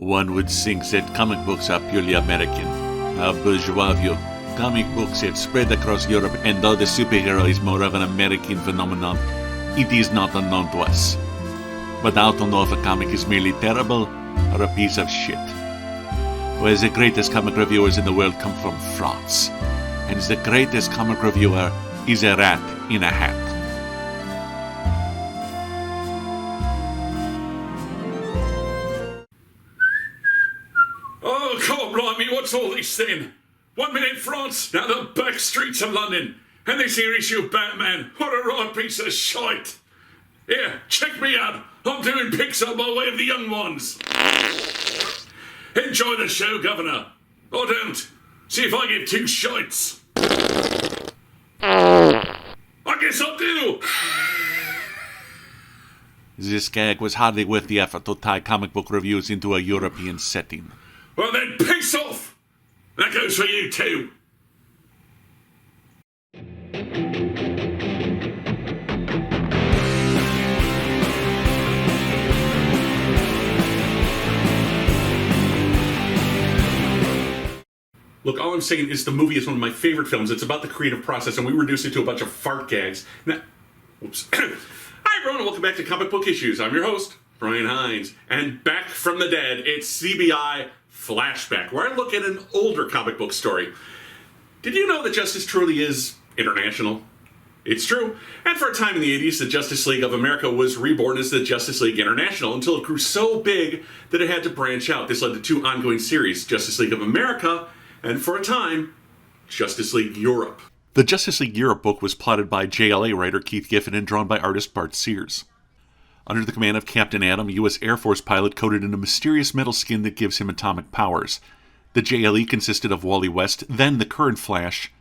One would think that comic books are purely American. How bourgeois of you. Comic books have spread across Europe, and though the superhero is more of an American phenomenon, it is not unknown to us. But I don't know if a comic is merely terrible or a piece of shit. Whereas the greatest comic reviewers in the world come from France, and the greatest comic reviewer is a rat in a hat. Oh, God blimey, what's all this then? 1 minute France, now the back streets of London, and this here issue of Batman. What a right piece of shite. Here, check me out. I'm doing Pixar by way of the young ones. Enjoy the show, Governor. Or don't. See if I give two shites. I guess I'll do. This gag was hardly worth the effort to tie comic book reviews into a European setting. Well then, piss off! That goes for you too. Look, all I'm saying is the movie is one of my favorite films. It's about the creative process, and we reduce it to a bunch of fart gags. Now, whoops. Hi, everyone, and welcome back to Comic Book Issues. I'm your host, Brian Heinz. And back from the dead, it's CBI Flashback, where I look at an older comic book story. Did you know that justice truly is international? It's true. And for a time in the 80s, the Justice League of America was reborn as the Justice League International until it grew so big that it had to branch out. This led to two ongoing series, Justice League of America, and for a time, Justice League Europe. The Justice League Europe book was plotted by JLA writer Keith Giffen and drawn by artist Bart Sears. Under the command of Captain Atom, a U.S. Air Force pilot coated in a mysterious metal skin that gives him atomic powers. The JLE consisted of Wally West, then the current Flash.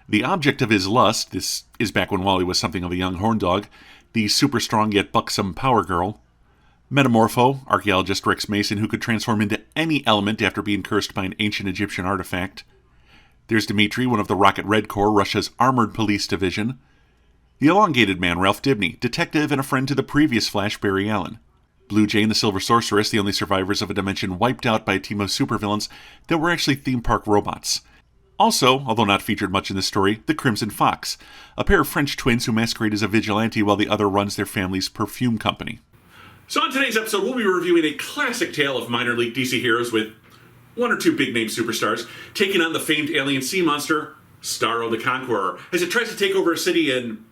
The object of his lust, this is back when Wally was something of a young horn dog, the super strong yet buxom Power Girl. Metamorpho, archaeologist Rex Mason, who could transform into any element after being cursed by an ancient Egyptian artifact. There's Dimitri, one of the Rocket Red Corps, Russia's armored police division. The elongated man, Ralph Dibny, detective and a friend to the previous Flash, Barry Allen. Blue Jay and the Silver Sorceress, the only survivors of a dimension wiped out by a team of supervillains that were actually theme park robots. Also, although not featured much in this story, the Crimson Fox, a pair of French twins who masquerade as a vigilante while the other runs their family's perfume company. So on today's episode, we'll be reviewing a classic tale of minor league DC heroes with one or two big-name superstars taking on the famed alien sea monster, Starro the Conqueror, as it tries to take over a city in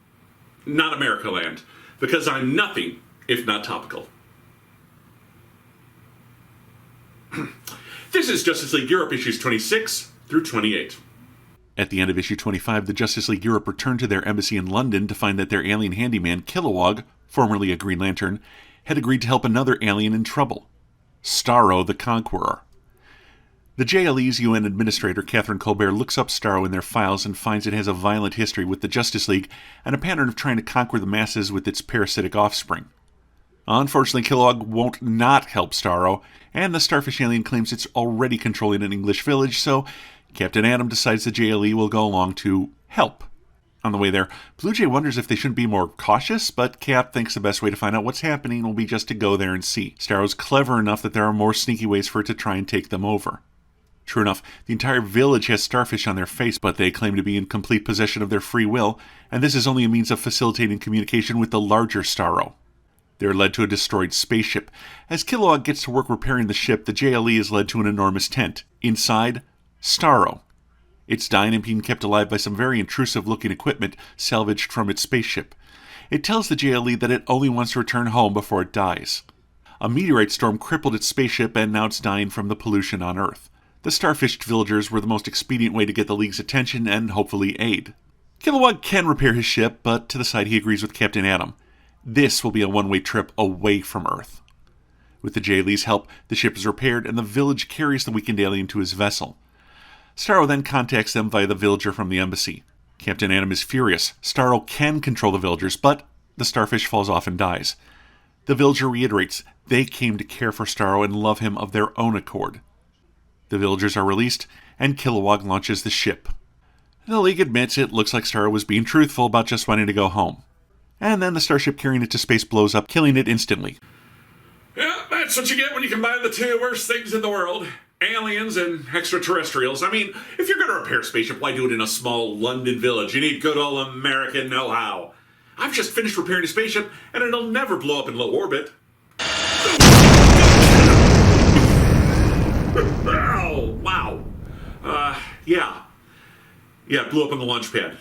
not America land, because I'm nothing if not topical. This is Justice League Europe issues 26 through 28. At the end of issue 25, the Justice League Europe returned to their embassy in London to find that their alien handyman, Kilowog, formerly a Green Lantern, had agreed to help another alien in trouble, Starro the Conqueror. The JLE's UN administrator, Catherine Colbert, looks up Starro in their files and finds it has a violent history with the Justice League and a pattern of trying to conquer the masses with its parasitic offspring. Unfortunately, Kilowog won't not help Starro, and the starfish alien claims it's already controlling an English village, so Captain Atom decides the JLE will go along to help. On the way there, Blue Jay wonders if they shouldn't be more cautious, but Cap thinks the best way to find out what's happening will be just to go there and see. Starro's clever enough that there are more sneaky ways for it to try and take them over. True enough, the entire village has starfish on their face, but they claim to be in complete possession of their free will, and this is only a means of facilitating communication with the larger Starro. They're led to a destroyed spaceship. As Kilowog gets to work repairing the ship, the JLE is led to an enormous tent. Inside, Starro. It's dying and being kept alive by some very intrusive-looking equipment salvaged from its spaceship. It tells the JLE that it only wants to return home before it dies. A meteorite storm crippled its spaceship, and now it's dying from the pollution on Earth. The starfished villagers were the most expedient way to get the League's attention and hopefully aid. Kilowog can repair his ship, but to the side he agrees with Captain Atom. This will be a one-way trip away from Earth. With the JLE's help, the ship is repaired and the village carries the weakened alien to his vessel. Starro then contacts them via the villager from the embassy. Captain Atom is furious. Starro can control the villagers, but the starfish falls off and dies. The villager reiterates they came to care for Starro and love him of their own accord. The villagers are released, and Kilowog launches the ship. The League admits it looks like Starro was being truthful about just wanting to go home. And then the starship carrying it to space blows up, killing it instantly. Yeah, That's what you get when you combine the two worst things in the world. Aliens and extraterrestrials. I mean, if you're going to repair a spaceship, why do it in a small London village? You need good old American know-how. I've just finished repairing a spaceship, and it'll never blow up in low orbit. Oh, wow. Yeah. Yeah, it blew up on the launch pad.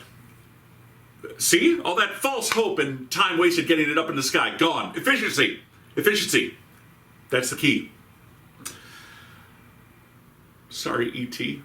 See? All that false hope and time wasted getting it up in the sky. Gone. Efficiency. Efficiency. That's the key. Sorry, E.T.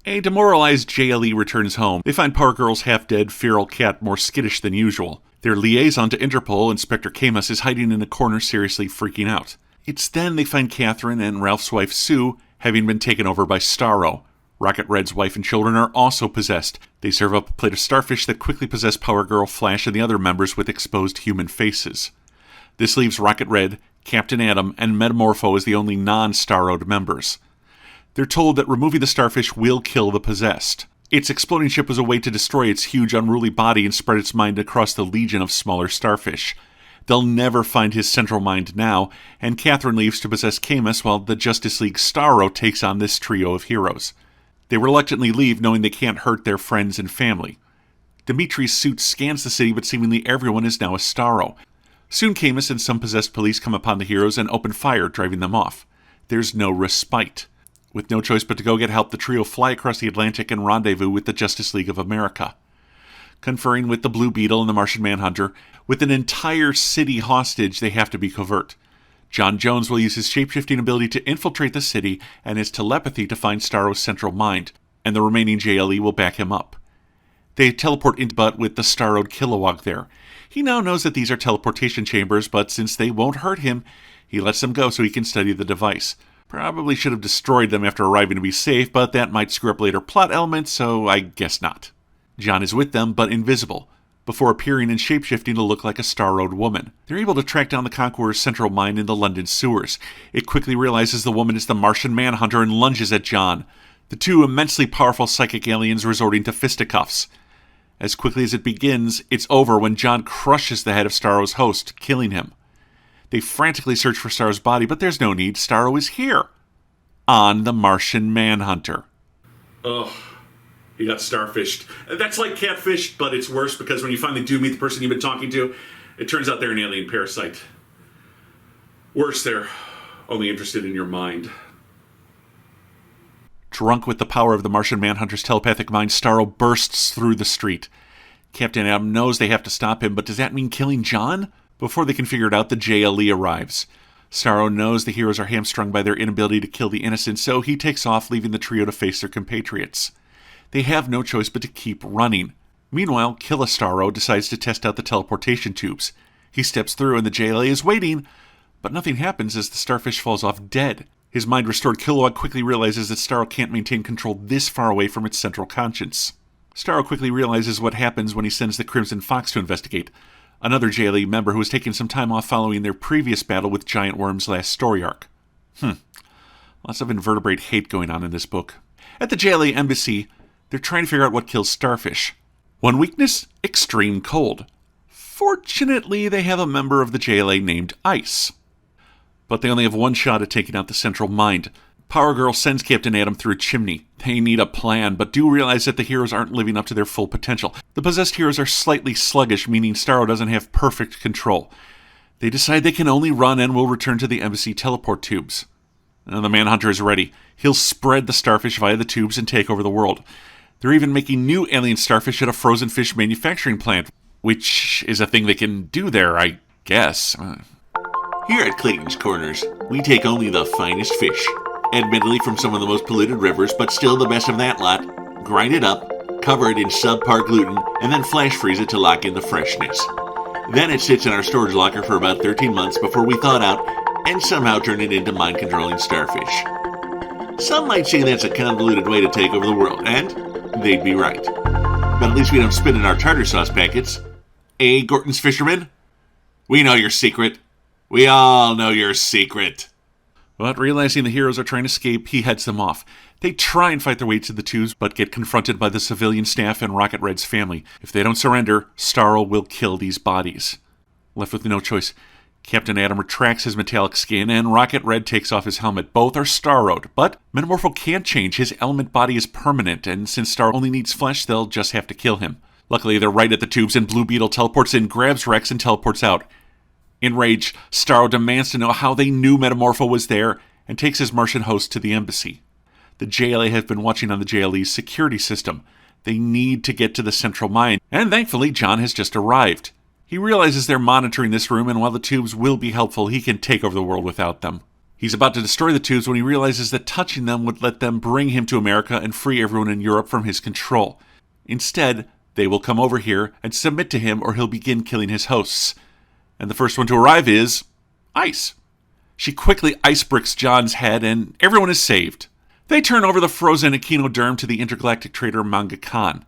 A demoralized JLE returns home. They find Power Girl's half-dead feral cat more skittish than usual. Their liaison to Interpol, Inspector Camus, is hiding in a corner seriously freaking out. It's then they find Catherine and Ralph's wife Sue having been taken over by Starro. Rocket Red's wife and children are also possessed. They serve up a plate of starfish that quickly possess Power Girl, Flash, and the other members with exposed human faces. This leaves Rocket Red, Captain Atom, and Metamorpho as the only non-Starroed members. They're told that removing the starfish will kill the possessed. Its exploding ship was a way to destroy its huge unruly body and spread its mind across the legion of smaller starfish. They'll never find his central mind now, and Catherine leaves to possess Camus while the Justice League Starro takes on this trio of heroes. They reluctantly leave, knowing they can't hurt their friends and family. Dimitri's suit scans the city, but seemingly everyone is now a Starro. Soon Camus and some possessed police come upon the heroes and open fire, driving them off. There's no respite. With no choice but to go get help, the trio fly across the Atlantic and rendezvous with the Justice League of America. Conferring with the Blue Beetle and the Martian Manhunter, with an entire city hostage, they have to be covert. John Jones will use his shape-shifting ability to infiltrate the city and his telepathy to find Starro's central mind, and the remaining JLE will back him up. They teleport into Butt with the Starroed Kilowog there. He now knows that these are teleportation chambers, but since they won't hurt him, he lets them go so he can study the device. Probably should have destroyed them after arriving to be safe, but that might screw up later plot elements, so I guess not. John is with them, but invisible, before appearing and shapeshifting to look like a Starroed woman. They're able to track down the Conqueror's central mind in the London sewers. It quickly realizes the woman is the Martian Manhunter and lunges at John, the two immensely powerful psychic aliens resorting to fisticuffs. As quickly as it begins, it's over when John crushes the head of Starro's host, killing him. They frantically search for Starro's body, but there's no need. Starro is here, on the Martian Manhunter. Ugh. He got starfished. That's like catfished, but it's worse because when you finally do meet the person you've been talking to, it turns out they're an alien parasite. Worse, they're only interested in your mind. Drunk with the power of the Martian Manhunter's telepathic mind, Starro bursts through the street. Captain Atom knows they have to stop him, but does that mean killing John? Before they can figure it out, the JLE arrives. Starro knows the heroes are hamstrung by their inability to kill the innocent, so he takes off, leaving the trio to face their compatriots. They have no choice but to keep running. Meanwhile, Killa Starro decides to test out the teleportation tubes. He steps through and the JLA is waiting, but nothing happens as the starfish falls off dead. His mind-restored Kilowog quickly realizes that Starro can't maintain control this far away from its central conscience. Starro quickly realizes what happens when he sends the Crimson Fox to investigate, another JLA member who has taken some time off following their previous battle with giant worms last story arc. Lots of invertebrate hate going on in this book. At the JLA embassy, they're trying to figure out what kills starfish. One weakness? Extreme cold. Fortunately, they have a member of the JLA named Ice. But they only have one shot at taking out the central mind. Power Girl sends Captain Atom through a chimney. They need a plan, but do realize that the heroes aren't living up to their full potential. The possessed heroes are slightly sluggish, meaning Starro doesn't have perfect control. They decide they can only run and will return to the embassy teleport tubes. Now, the Manhunter is ready. He'll spread the starfish via the tubes and take over the world. They're even making new alien starfish at a frozen fish manufacturing plant, which is a thing they can do there, I guess. Here at Clayton's Corners, we take only the finest fish, admittedly from some of the most polluted rivers, but still the best of that lot, grind it up, cover it in subpar gluten, and then flash freeze it to lock in the freshness. Then it sits in our storage locker for about 13 months before we thaw it out and somehow turn it into mind-controlling starfish. Some might say that's a convoluted way to take over the world, and they'd be right. But at least we don't spit in our tartar sauce packets. Eh, Gorton's fishermen? We know your secret. We all know your secret. But realizing the heroes are trying to escape, he heads them off. They try and fight their way to the tubes, but get confronted by the civilian staff and Rocket Red's family. If they don't surrender, Starro will kill these bodies. Left with no choice, Captain Atom retracts his metallic skin, and Rocket Red takes off his helmet. Both are Starro'd, but Metamorpho can't change. His element body is permanent, and since Starro only needs flesh, they'll just have to kill him. Luckily, they're right at the tubes, and Blue Beetle teleports in, grabs Rex, and teleports out. Enraged, Starro demands to know how they knew Metamorpho was there, and takes his Martian host to the embassy. The JLA have been watching on the JLE's security system. They need to get to the central mine, and thankfully, John has just arrived. He realizes they're monitoring this room, and while the tubes will be helpful, he can take over the world without them. He's about to destroy the tubes when he realizes that touching them would let them bring him to America and free everyone in Europe from his control. Instead, they will come over here and submit to him, or he'll begin killing his hosts. And the first one to arrive is Ice. She quickly ice bricks John's head, and everyone is saved. They turn over the frozen echinoderm to the intergalactic trader Manga Khan.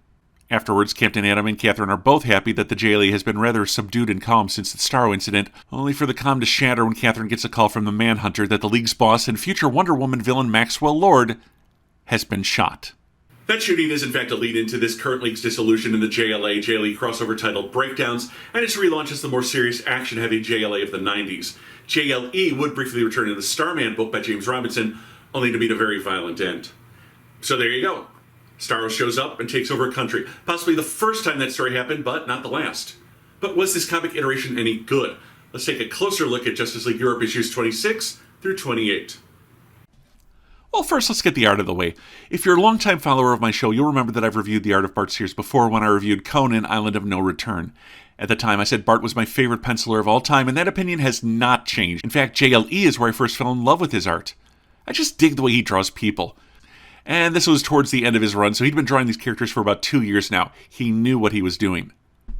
Afterwards, Captain Atom and Catherine are both happy that the JLE has been rather subdued and calm since the Starro incident, only for the calm to shatter when Catherine gets a call from the Manhunter that the League's boss and future Wonder Woman villain Maxwell Lord has been shot. That shooting is in fact a lead into this current League's dissolution in the JLE crossover titled Breakdowns, and its relaunch as the more serious, action-heavy JLA of the 90s. JLE would briefly return in the Starman book by James Robinson, only to meet a very violent end. So there you go. Starro shows up and takes over a country. Possibly the first time that story happened, but not the last. But was this comic iteration any good? Let's take a closer look at Justice League Europe issues 26 through 28. Well, first, let's get the art of the way. If you're a longtime follower of my show, you'll remember that I've reviewed the art of Bart series before when I reviewed Conan, Island of No Return. At the time, I said Bart was my favorite penciler of all time, and that opinion has not changed. In fact, JLE is where I first fell in love with his art. I just dig the way he draws people. And this was towards the end of his run, so he'd been drawing these characters for about 2 years now. He knew what he was doing.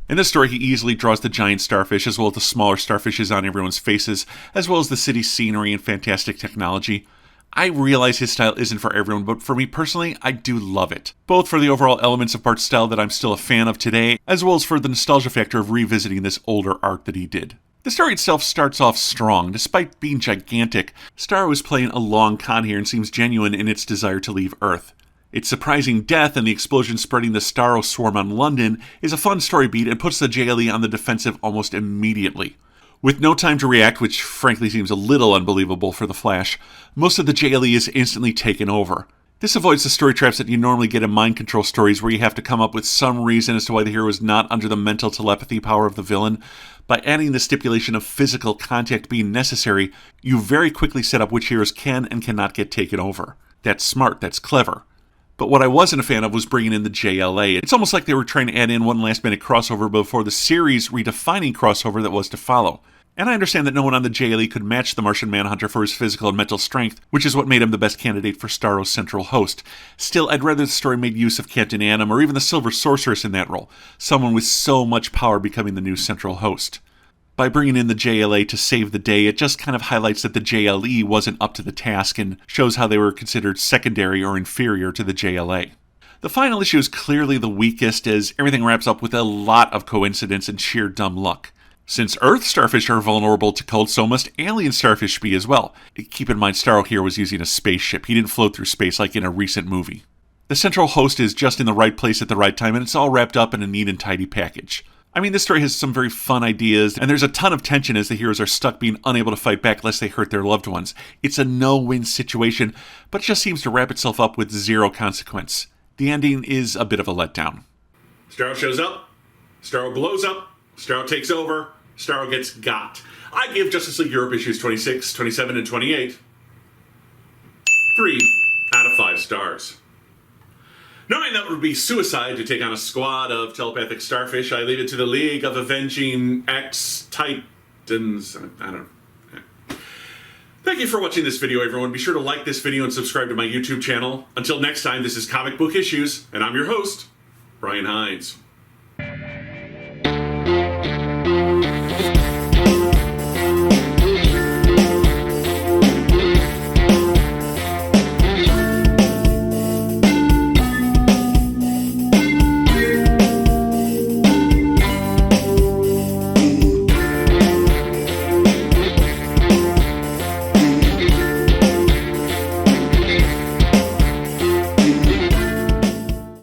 In this story, he easily draws the giant starfish, as well as the smaller starfishes on everyone's faces, as well as the city scenery and fantastic technology. I realize his style isn't for everyone, but for me personally, I do love it. Both for the overall elements of Bart's style that I'm still a fan of today, as well as for the nostalgia factor of revisiting this older art that he did. The story itself starts off strong. Despite being gigantic, Starro is playing a long con here and seems genuine in its desire to leave Earth. Its surprising death and the explosion spreading the Starro swarm on London is a fun story beat and puts the JLE on the defensive almost immediately. With no time to react, which frankly seems a little unbelievable for the Flash, most of the JLE is instantly taken over. This avoids the story traps that you normally get in mind control stories where you have to come up with some reason as to why the hero is not under the mental telepathy power of the villain. By adding the stipulation of physical contact being necessary, you very quickly set up which heroes can and cannot get taken over. That's smart, that's clever. But what I wasn't a fan of was bringing in the JLA. It's almost like they were trying to add in one last-minute crossover before the series redefining crossover that was to follow. And I understand that no one on the JLE could match the Martian Manhunter for his physical and mental strength, which is what made him the best candidate for Starro's central host. Still, I'd rather the story made use of Captain Atom or even the Silver Sorceress in that role, someone with so much power becoming the new central host. By bringing in the JLA to save the day, it just kind of highlights that the JLE wasn't up to the task and shows how they were considered secondary or inferior to the JLA. The final issue is clearly the weakest, as everything wraps up with a lot of coincidence and sheer dumb luck. Since Earth starfish are vulnerable to cold, so must alien starfish be as well. Keep in mind, Starro here was using a spaceship. He didn't float through space like in a recent movie. The central host is just in the right place at the right time, and it's all wrapped up in a neat and tidy package. I mean, this story has some very fun ideas, and there's a ton of tension as the heroes are stuck being unable to fight back lest they hurt their loved ones. It's a no-win situation, but it just seems to wrap itself up with zero consequence. The ending is a bit of a letdown. Starro shows up, Starro blows up, Starro takes over, Starro gets got. I give Justice League Europe issues 26, 27, and 28 3 out of 5 stars. Knowing that it would be suicide to take on a squad of telepathic starfish, I leave it to the League of Avenging X-Titans. I don't know. Thank you for watching this video, everyone. Be sure to like this video and subscribe to my YouTube channel. Until next time, this is Comic Book Issues, and I'm your host, Brian Heinz.